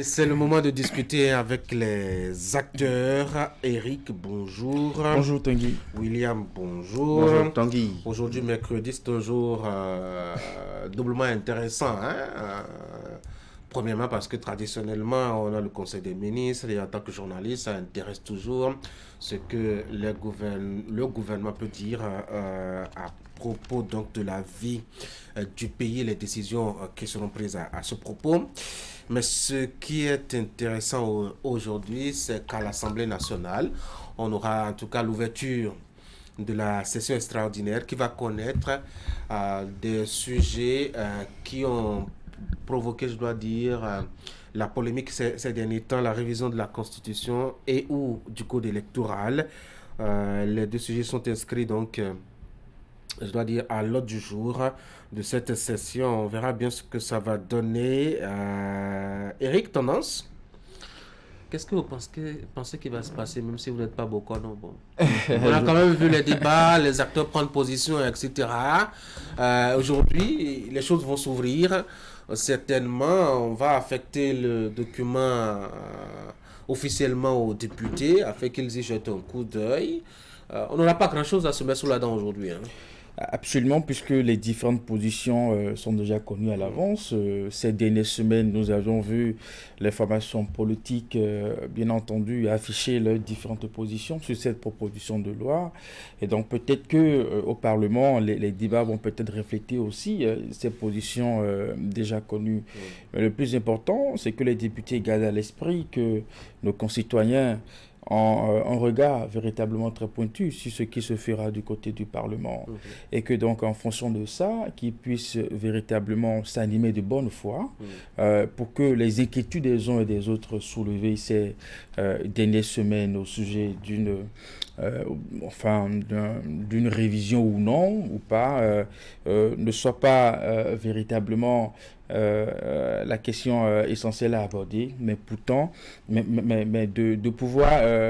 Et c'est le moment de discuter avec les acteurs. Eric, bonjour. Bonjour Tanguy. William, bonjour. Bonjour Tanguy. Aujourd'hui, mercredi, c'est un jour doublement intéressant. Premièrement, parce que traditionnellement, on a le Conseil des ministres et en tant que journaliste, ça intéresse toujours ce que le gouvernement peut dire à propos donc, de la vie du pays, les décisions qui seront prises à ce propos. Mais ce qui est intéressant aujourd'hui, c'est qu'à l'Assemblée nationale, on aura en tout cas l'ouverture de la session extraordinaire qui va connaître des sujets qui ont provoqué, je dois dire, la polémique ces derniers temps, la révision de la Constitution et ou du code électoral. Les deux sujets sont inscrits donc, je dois dire, à l'ordre du jour de cette session. On verra bien ce que ça va donner. Eric, tendance? Qu'est-ce que vous pensez qu'il va se passer, même si vous n'êtes pas beaucoup? Non, bon. On a quand même vu les débats, les acteurs prendre position, etc. Aujourd'hui, les choses vont s'ouvrir. Certainement, on va affecter le document officiellement aux députés afin qu'ils y jettent un coup d'œil. On n'aura pas grand-chose à se mettre sous la dent aujourd'hui. Absolument, puisque les différentes positions sont déjà connues à l'avance. Ces dernières semaines, nous avons vu les formations politiques, bien entendu, afficher leurs différentes positions sur cette proposition de loi. Et donc, peut-être qu'au Parlement, les débats vont peut-être refléter aussi ces positions déjà connues. Mais le plus important, c'est que les députés gardent à l'esprit que nos concitoyens un regard véritablement très pointu sur ce qui se fera du côté du Parlement. Et que donc, en fonction de ça, qu'ils puissent véritablement s'animer de bonne foi pour que les inquiétudes des uns et des autres soulevées ces dernières semaines au sujet d'une révision ou non, ou pas, ne soient pas véritablement la question essentielle à aborder, mais pourtant, de pouvoir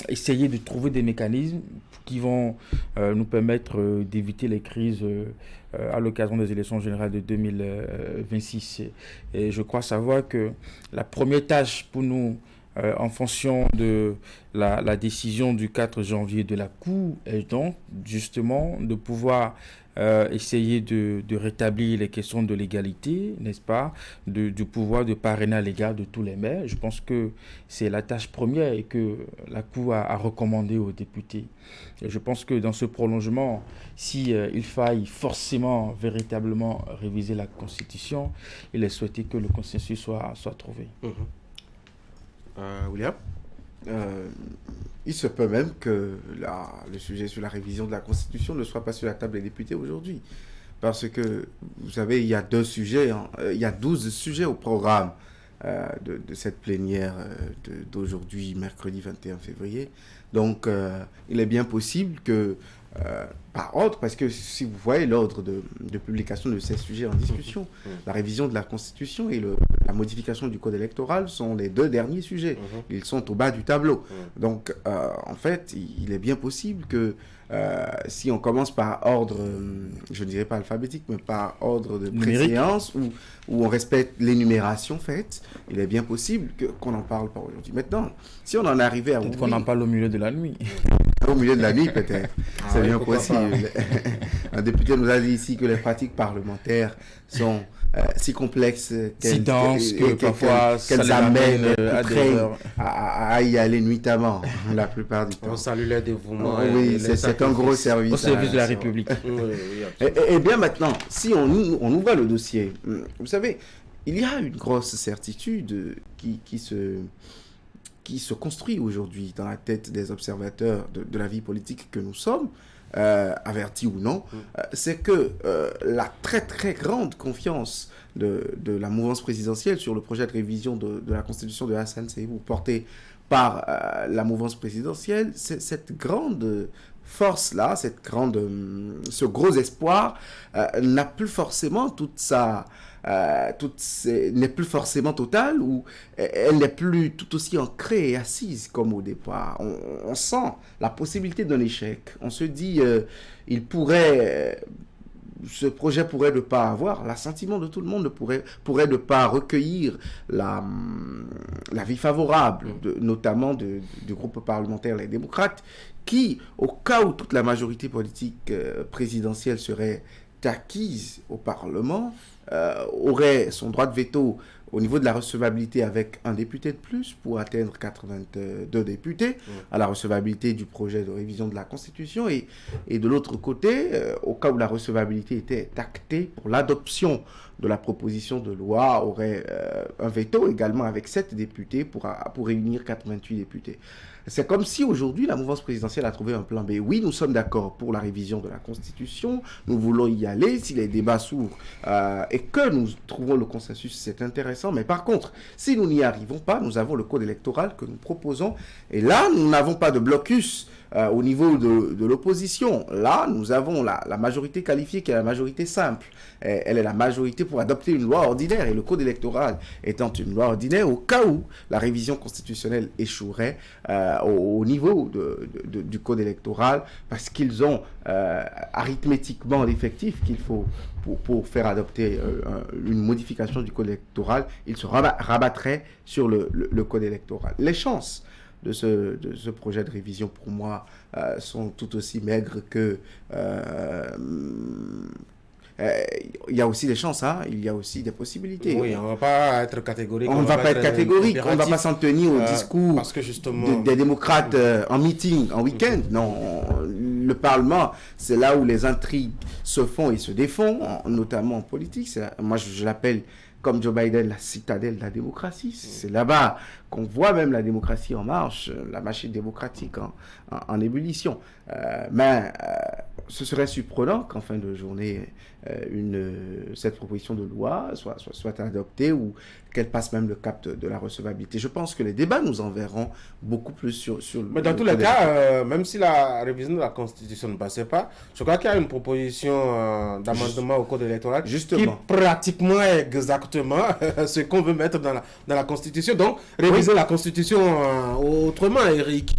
essayer de trouver des mécanismes qui vont nous permettre d'éviter les crises à l'occasion des élections générales de 2026. Et je crois savoir que la première tâche pour nous, en fonction de la décision du 4 janvier de la Cour, est donc justement de pouvoir essayer de rétablir les questions de l'égalité, n'est-ce pas, du pouvoir de parrainage à l'égard de tous les maires. Je pense que c'est la tâche première et que la Cour a recommandé aux députés. Et je pense que dans ce prolongement, si il faille forcément, véritablement réviser la Constitution, il est souhaité que le consensus soit trouvé. William? Il se peut même que le sujet sur la révision de la Constitution ne soit pas sur la table des députés aujourd'hui. Parce que, vous savez, il y a 12 sujets au programme de cette plénière d'aujourd'hui, mercredi 21 février. Donc, il est bien possible que, par ordre, parce que si vous voyez l'ordre de publication de ces sujets en discussion, la révision de la Constitution et la modification du code électoral sont les deux derniers sujets. Ils sont au bas du tableau. Donc, en fait, il est bien possible que si on commence par ordre, je ne dirais pas alphabétique, mais par ordre de préséance, où on respecte l'énumération faite, il est bien possible qu'on n'en parle pas aujourd'hui. Maintenant, si on en arrivait à... Peut-être qu'on en parle au milieu de la nuit. Au milieu de la nuit, peut-être. C'est bien possible. Un député nous a dit ici que les pratiques parlementaires sont si complexes si denses que parfois qu'elles amènent à y aller nuitamment la plupart du temps. On salue les dévouements. Oui, c'est un gros service. Au service de la République. Et bien maintenant, si on ouvre le dossier, vous savez, il y a une grosse certitude qui se construit aujourd'hui dans la tête des observateurs de la vie politique que nous sommes, avertis ou non, c'est que la très très grande confiance de la mouvance présidentielle sur le projet de révision de la Constitution de Hassan Seyfou porté par la mouvance présidentielle, cette grande force-là, ce gros espoir n'a plus forcément n'est plus forcément totale, ou elle n'est plus tout aussi ancrée et assise comme au départ. On sent la possibilité d'un échec. On se dit il pourrait ce projet pourrait ne pas avoir, l'assentiment de tout le monde pourrait ne pas recueillir l'avis favorable, notamment du groupe parlementaire Les Démocrates, qui, au cas où toute la majorité politique présidentielle serait acquise au Parlement, aurait son droit de veto au niveau de la recevabilité avec un député de plus pour atteindre 82 députés à la recevabilité du projet de révision de la Constitution et de l'autre côté, au cas où la recevabilité était actée pour l'adoption de la proposition de loi, aurait un veto également avec 7 députés pour réunir 88 députés. C'est comme si aujourd'hui la mouvance présidentielle a trouvé un plan B. Oui, nous sommes d'accord pour la révision de la Constitution, nous voulons y aller, si les débats s'ouvrent et que nous trouvons le consensus, c'est intéressant. Mais par contre, si nous n'y arrivons pas, nous avons le code électoral que nous proposons. Et là, nous n'avons pas de blocus au niveau de l'opposition. Là, nous avons la majorité qualifiée qui est la majorité simple. Elle est la majorité pour adopter une loi ordinaire. Et le code électoral étant une loi ordinaire, au cas où la révision constitutionnelle échouerait au niveau du code électoral, parce qu'ils ont arithmétiquement l'effectif qu'il faut pour faire adopter une modification du code électoral, ils se rabattraient sur le code électoral. Les chances de ce projet de révision, pour moi, sont tout aussi maigres que... il y a aussi des chances, hein, il y a aussi des possibilités. Oui, on ne va pas être catégorique. On ne va pas être catégorique, on ne va pas s'en tenir au discours parce que justement... des démocrates en meeting, en week-end. Non, le Parlement, c'est là où les intrigues se font et se défont, notamment en politique. Moi, je l'appelle, comme Joe Biden, la citadelle de la démocratie. C'est là-bas qu'on voit même la démocratie en marche, la machine démocratique en ébullition. Mais ce serait surprenant qu'en fin de journée, cette proposition de loi soit adoptée ou qu'elle passe même le cap de la recevabilité. Je pense que les débats nous enverront beaucoup plus sur Mais dans tous les cas, même si la révision de la Constitution ne passait pas, je crois qu'il y a une proposition d'amendement au code électoral qui pratiquement exactement ce qu'on veut mettre dans la Constitution. Donc, réviser la Constitution autrement, Eric.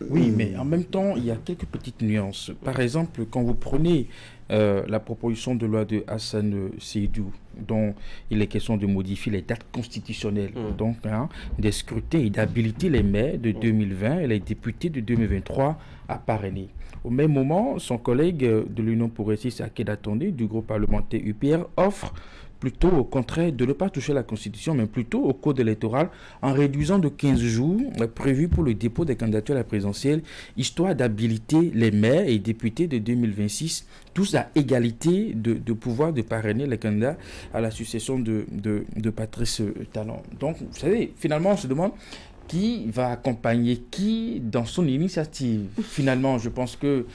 Oui, mais en même temps, il y a quelques petites nuances. Par exemple, quand vous prenez la proposition de loi de Hassan Seydou, dont il est question de modifier les dates constitutionnelles, donc des scrutins et d'habiliter les maires de 2020 et les députés de 2023 à parrainer. Au même moment, son collègue de l'Union progressiste, Akeda Tondé, du groupe parlementaire UPR, offre plutôt au contraire de ne pas toucher la Constitution, mais plutôt au code électoral, en réduisant de 15 jours prévus pour le dépôt des candidatures à la présidentielle, histoire d'habiliter les maires et députés de 2026, tous à égalité de pouvoir de parrainer les candidats à la succession de Patrice Talon. Donc, vous savez, finalement, on se demande qui va accompagner qui dans son initiative. Finalement, je pense que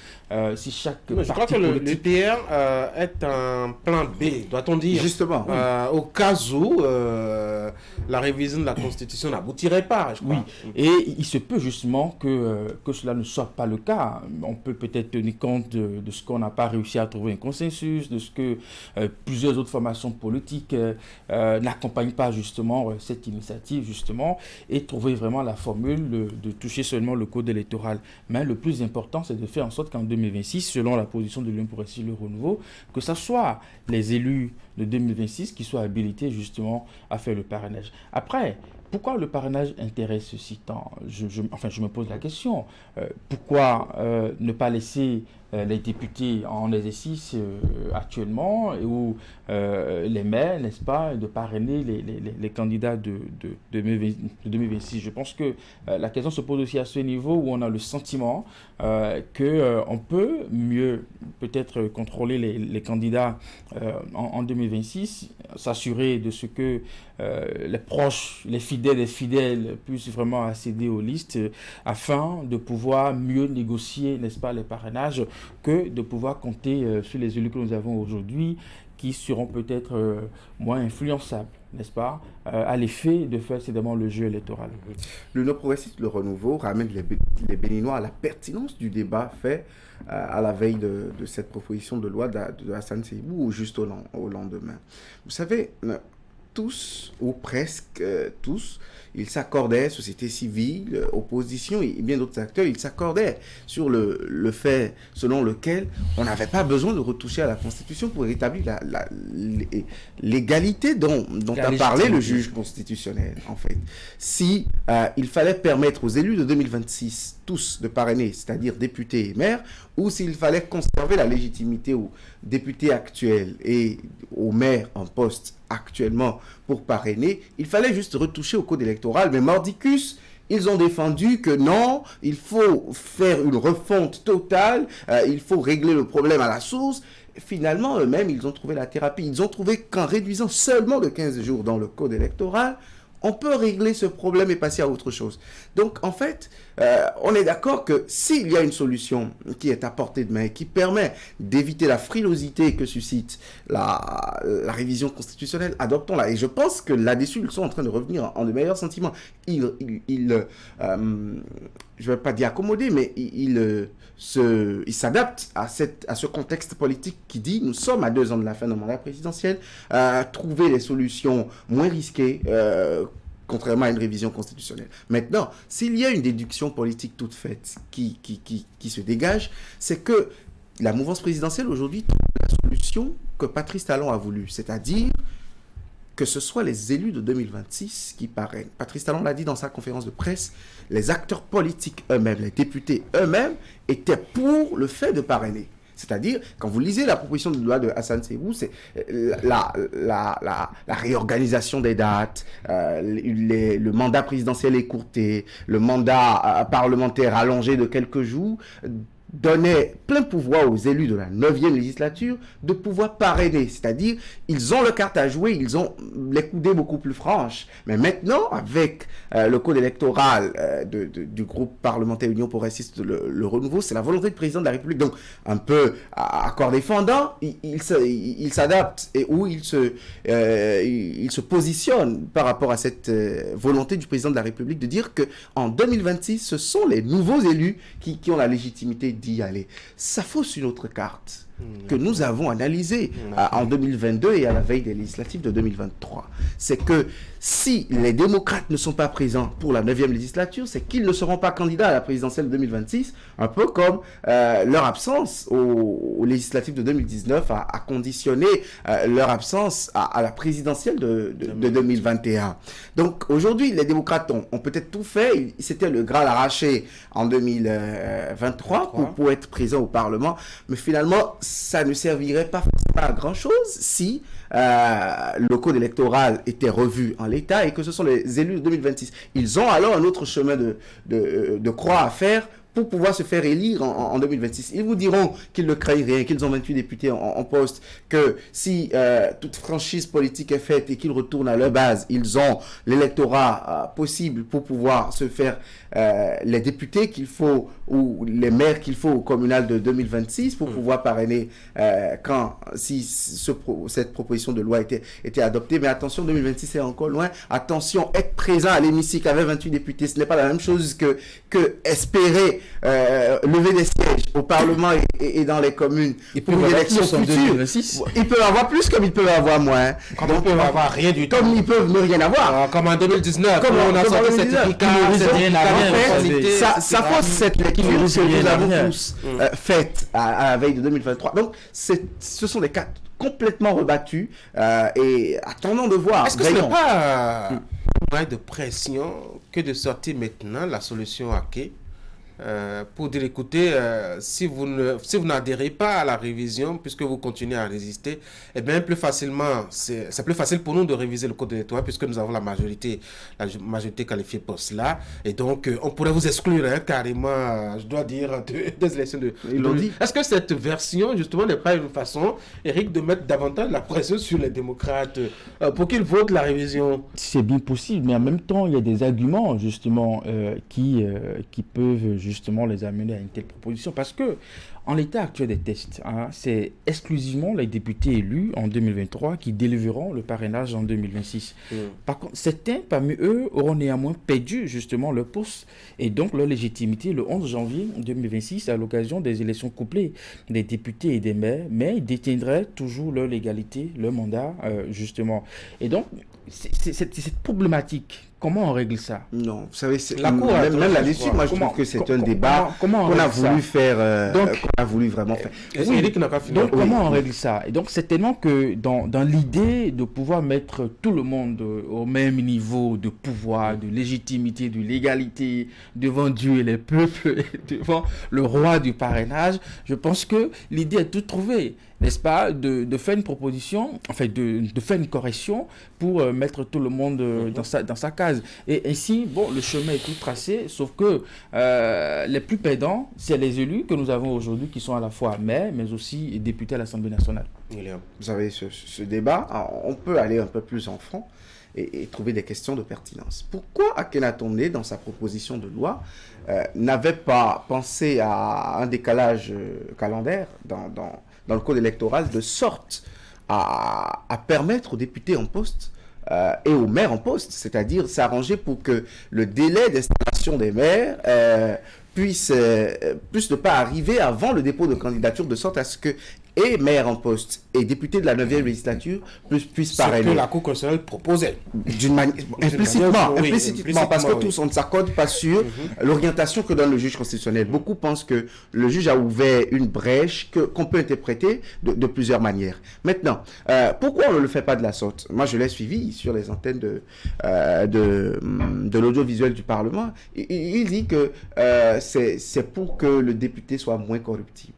si chaque je crois que l'UPR est un plan B, doit-on dire. Justement. Au cas où la révision de la Constitution n'aboutirait pas, je crois. Oui, et il se peut justement que cela ne soit pas le cas. On peut peut-être tenir compte de ce qu'on n'a pas réussi à trouver un consensus, de ce que plusieurs autres formations politiques n'accompagnent pas justement cette initiative, justement, et trouver vraiment la formule de toucher seulement le code électoral. Mais le plus important, c'est de faire en sorte qu'en 2026, selon la position de l'Union progressiste le renouveau, que ce soit les élus de 2026 qui soient habilités justement à faire le parrainage. Après, pourquoi le parrainage intéresse si tant ? Je me pose la question. Pourquoi ne pas laisser les députés en exercice actuellement ou les maires, n'est-ce pas, de parrainer les candidats de 2026. Je pense que la question se pose aussi à ce niveau où on a le sentiment qu'on peut mieux peut-être contrôler les candidats en 2026, s'assurer de ce que les proches, les fidèles puissent vraiment accéder aux listes afin de pouvoir mieux négocier, n'est-ce pas, les parrainages que de pouvoir compter sur les élus que nous avons aujourd'hui qui seront peut-être moins influençables, n'est-ce pas, à l'effet de faire évidemment le jeu électoral. L'Union progressiste, le renouveau, ramène les Béninois à la pertinence du débat fait à la veille de cette proposition de loi de Hassan Seydou ou juste au lendemain. Vous savez, tous, ou presque tous, ils s'accordaient, société civile, opposition et bien d'autres acteurs, ils s'accordaient sur le fait selon lequel on n'avait pas besoin de retoucher à la Constitution pour rétablir l'égalité dont a parlé le juge constitutionnel, en fait. Si il fallait permettre aux élus de 2026 tous de parrainer, c'est-à-dire députés et maires, ou s'il fallait conserver la légitimité aux députés actuels et aux maires en poste actuellement pour parrainer, il fallait juste retoucher au code électoral. Mais mordicus, ils ont défendu que non, il faut faire une refonte totale, il faut régler le problème à la source. Finalement, eux-mêmes, ils ont trouvé la thérapie. Ils ont trouvé qu'en réduisant seulement de 15 jours dans le code électoral, on peut régler ce problème et passer à autre chose. Donc, en fait, on est d'accord que s'il y a une solution qui est à portée de main et qui permet d'éviter la frilosité que suscite la révision constitutionnelle, adoptons-la. Et je pense que là-dessus, ils sont en train de revenir en de meilleurs sentiments. Je ne vais pas dire accommoder, mais ils s'adaptent à ce contexte politique qui dit nous sommes à 2 ans de la fin de mandat présidentiel, trouver les solutions moins risquées, contrairement à une révision constitutionnelle. Maintenant, s'il y a une déduction politique toute faite qui se dégage, c'est que la mouvance présidentielle aujourd'hui trouve la solution que Patrice Talon a voulu, c'est-à-dire que ce soit les élus de 2026 qui parrainent. Patrice Talon l'a dit dans sa conférence de presse, les acteurs politiques eux-mêmes, les députés eux-mêmes, étaient pour le fait de parrainer. C'est-à-dire, quand vous lisez la proposition de loi de Hassan Sebou, c'est la réorganisation des dates, le mandat présidentiel écourté, le mandat parlementaire allongé de quelques jours, donnait plein pouvoir aux élus de la 9e législature de pouvoir parrainer. C'est-à-dire, ils ont leur carte à jouer, ils ont les coudées beaucoup plus franches. Mais maintenant, avec le code électoral du groupe parlementaire Union progressiste, le renouveau, c'est la volonté du président de la République. Donc, un peu à corps défendant, il s'adapte et où il se positionne par rapport à cette volonté du président de la République de dire qu'en 2026, ce sont les nouveaux élus qui ont la légitimité d'y aller. Ça fausse une autre carte que nous avons analysée en 2022 et à la veille des législatives de 2023. C'est que si les démocrates ne sont pas présents pour la 9e législature, c'est qu'ils ne seront pas candidats à la présidentielle de 2026, un peu comme leur absence aux législatives de 2019 a conditionné leur absence à la présidentielle de 2021. Donc aujourd'hui, les démocrates ont peut-être tout fait. C'était le Graal arraché en 2023 pour être présents au Parlement, mais finalement, ça ne servirait pas forcément à grand-chose si le code électoral était revu en l'état et que ce sont les élus de 2026. Ils ont alors un autre chemin de croix à faire pour pouvoir se faire élire en 2026. Ils vous diront qu'ils ne craignent rien, qu'ils ont 28 députés en poste, que si toute franchise politique est faite et qu'ils retournent à leur base, ils ont l'électorat possible pour pouvoir se faire les députés qu'il faut ou les maires qu'il faut au communal de 2026 pour pouvoir parrainer si cette proposition de loi était adoptée. Mais attention, 2026 est encore loin. Attention, être présent à l'hémicycle avec 28 députés, ce n'est pas la même chose que espérer lever des sièges au Parlement et dans les communes pour une élection future. Ils peuvent avoir plus comme ils peuvent avoir moins. Comme ils peuvent avoir rien du tout. Comme ils peuvent ne rien avoir. Comme en 2019, comme on a sorti certificat, ça pose cette lecture que nous avons tous faite à la veille de 2023. Donc, ce sont des cas complètement rebattus et attendons de voir. Est-ce que ce n'est pas un moyen de pression que de sortir maintenant la solution à quai pour dire écoutez, si vous n'adhérez pas à la révision puisque vous continuez à résister, eh bien plus facilement c'est plus facile pour nous de réviser le code électoral puisque nous avons la majorité qualifiée pour cela et donc on pourrait vous exclure carrément, je dois dire, des élections ils l'ont dit. Est-ce que cette version justement n'est pas une façon, Eric, de mettre davantage la pression sur les démocrates pour qu'ils votent la révision? C'est bien possible, mais en même temps il y a des arguments justement qui peuvent justement les amener à une telle proposition. Parce que, en l'état actuel des tests, c'est exclusivement les députés élus en 2023 qui délivéreront le parrainage en 2026. Par contre, certains parmi eux auront néanmoins perdu justement leur poste et donc leur légitimité le 11 janvier 2026 à l'occasion des élections couplées des députés et des maires, mais ils détiendraient toujours leur légalité, leur mandat, justement. Et donc, c'est cette problématique. Comment on règle ça? Non, vous savez, même là-dessus, moi je trouve que c'est un débat qu'on a voulu faire, qu'on a voulu vraiment faire. Oui, donc comment on règle ça? Et donc c'est tellement que dans l'idée de pouvoir mettre tout le monde au même niveau de pouvoir, de légitimité, de légalité, devant Dieu et les peuples, devant le roi du parrainage, je pense que l'idée est toute trouvée. N'est-ce pas, de faire une proposition, enfin de faire une correction pour mettre tout le monde dans sa case. Et ainsi, bon, le chemin est tout tracé, sauf que les plus perdants, c'est les élus que nous avons aujourd'hui qui sont à la fois maires, mais aussi députés à l'Assemblée nationale. Vous savez, ce débat, on peut aller un peu plus en fond et trouver des questions de pertinence. Pourquoi Akhenaton, dans sa proposition de loi, n'avait pas pensé à un décalage calendaire dans le code électoral, de sorte à permettre aux députés en poste et aux maires en poste, c'est-à-dire s'arranger pour que le délai d'installation des maires puisse ne pas arriver avant le dépôt de candidature, de sorte à ce que et maires en poste et députés de la 9e législature puissent parrainer. C'est ce que la Cour constitutionnelle proposait. Implicitement, parce que tous, on ne s'accorde pas sur l'orientation que donne le juge constitutionnel. Beaucoup pensent que le juge a ouvert une brèche qu'on peut interpréter de plusieurs manières. Maintenant, pourquoi on ne le fait pas de la sorte? Moi, je l'ai suivi sur les antennes de l'audiovisuel du Parlement. Il dit que c'est pour que le député soit moins corruptible.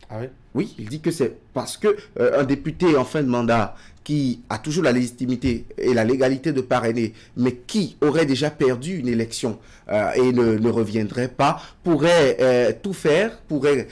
Ah oui? Oui, il dit que c'est parce que un député en fin de mandat qui a toujours la légitimité et la légalité de parrainer, mais qui aurait déjà perdu une élection et ne reviendrait pas, pourrait tout faire, pourrait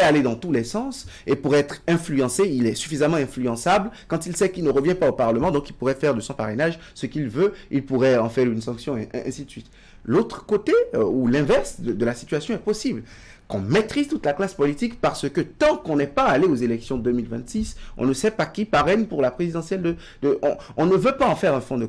aller dans tous les sens et pourrait être influencé. Il est suffisamment influençable quand il sait qu'il ne revient pas au Parlement, donc il pourrait faire de son parrainage ce qu'il veut, il pourrait en faire une sanction et ainsi de suite. L'autre côté, ou l'inverse de la situation est possible. Qu'on maîtrise toute la classe politique parce que tant qu'on n'est pas allé aux élections de 2026, on ne sait pas qui parraine pour la présidentielle on ne veut pas en faire un fond de